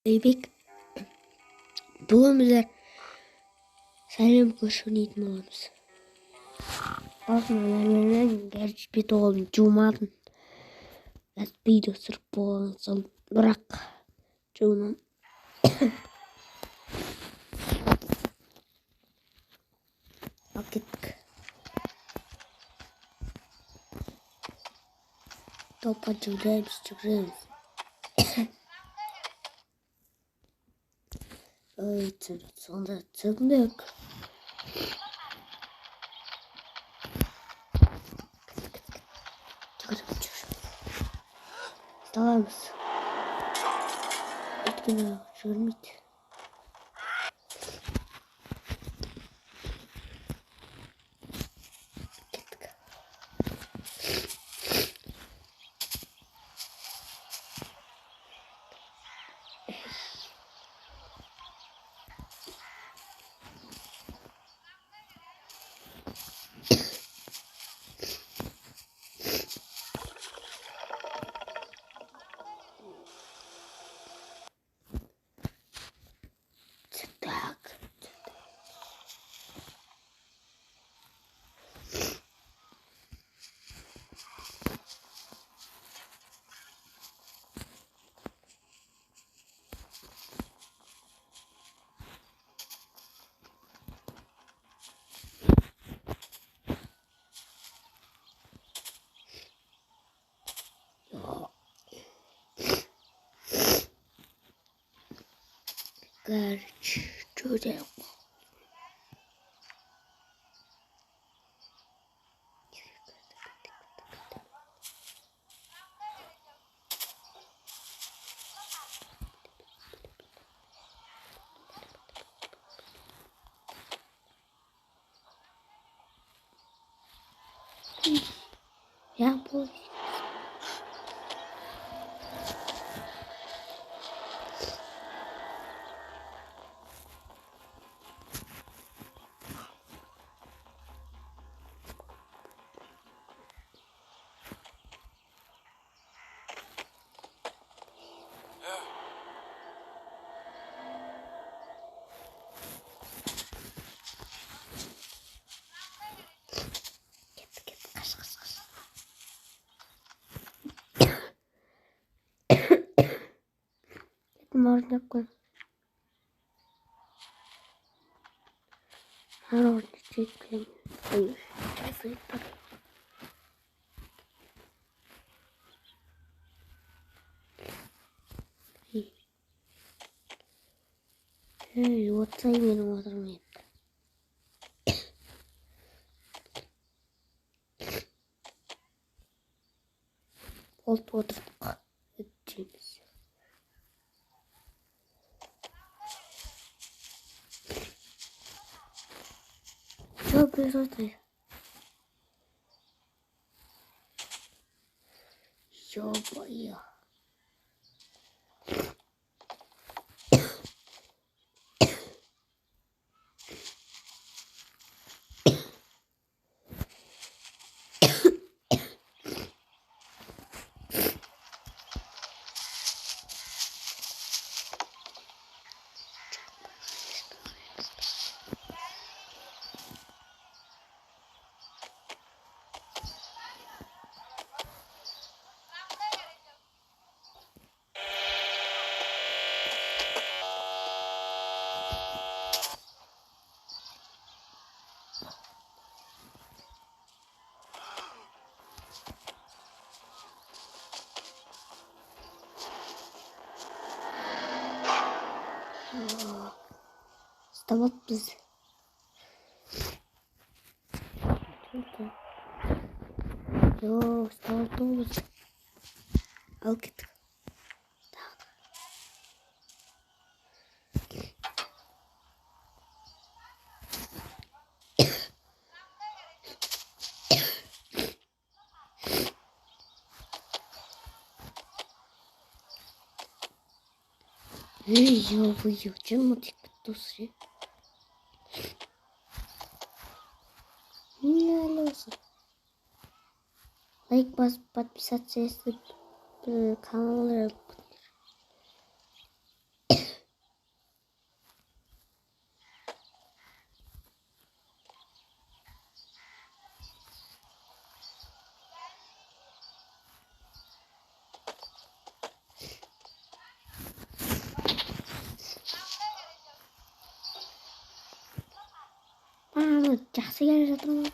Бейбек, бүгін біздер сәлем көшіру ниетін боламыз. Басынан бет оғылын жумадым. Видео түсіріп болған соң, бірақ жуынам. Ал кеттік. Топа жүгіреміз. Сонда түсіндік. Таламыз. Өткені жүрмейді. Кеттік. Так. Короче, чудо. Я буду. Можно такой. Хороший чуть-чуть. Вот именно вот момент. Вот Джеймс. Что происходит? Ё-моё. Ставаппыз. Ставаппыз. Ал кеттік. Так. Ё-моё, чем мотик тусри? Не алоса. Лайк бас, подписаться, если канал нравится. жақсы келе жатырмын.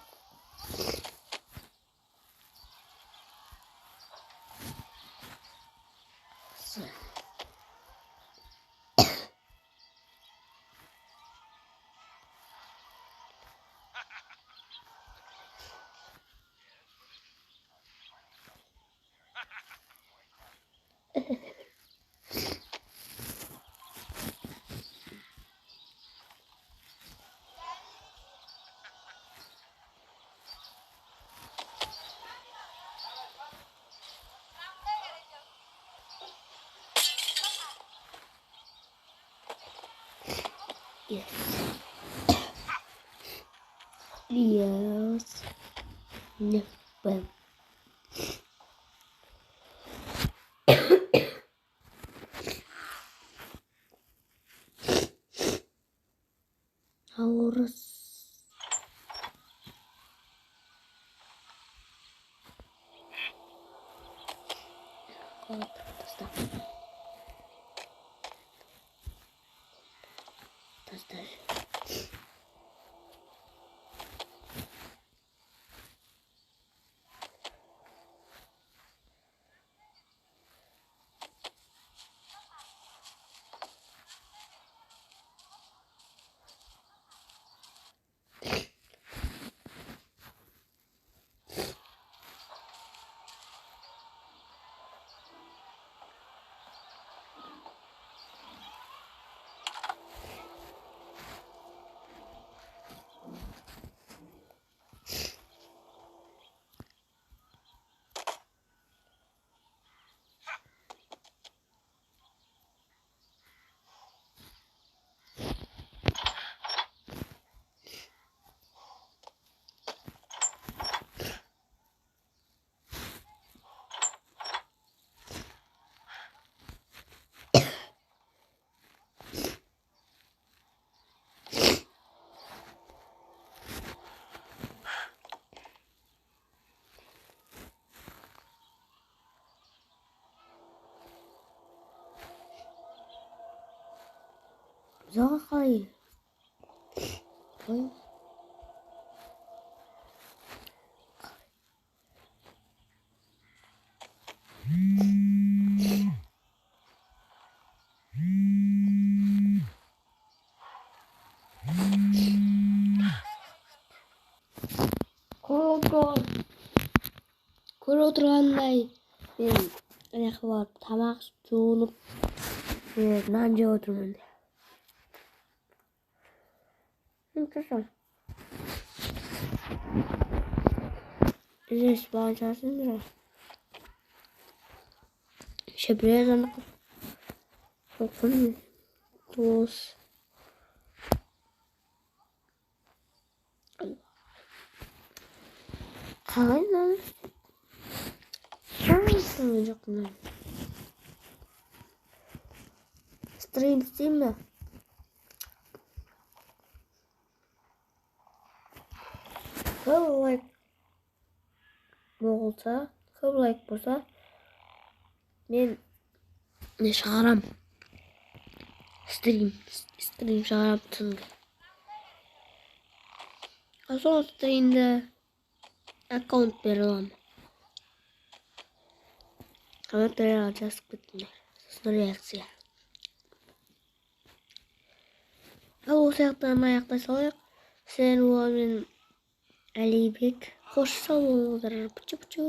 Yes. Yes. No. Well. Horus. Tastar. Uzağa kalıyor. Koy. Көріп отырғандай мен аяққа барып тамақ жуынып нан жеп отырмын. Интересно. Здесь получается не еще брезанок. Тос. Қалай нан? Қалай жоқ нан? Стрим істеймін бе? Көп лайк болса, мен не шығарам? Стрим шығарам түнгі. Сол стримді аккаунт бере аламын. Комментарийға жазып кетіңдер. Сосын реакция. Ал осы аяқтан аяқтай салайық. Сен мен Әлибек. Қош сау болыңыздар. Пучу-пучу.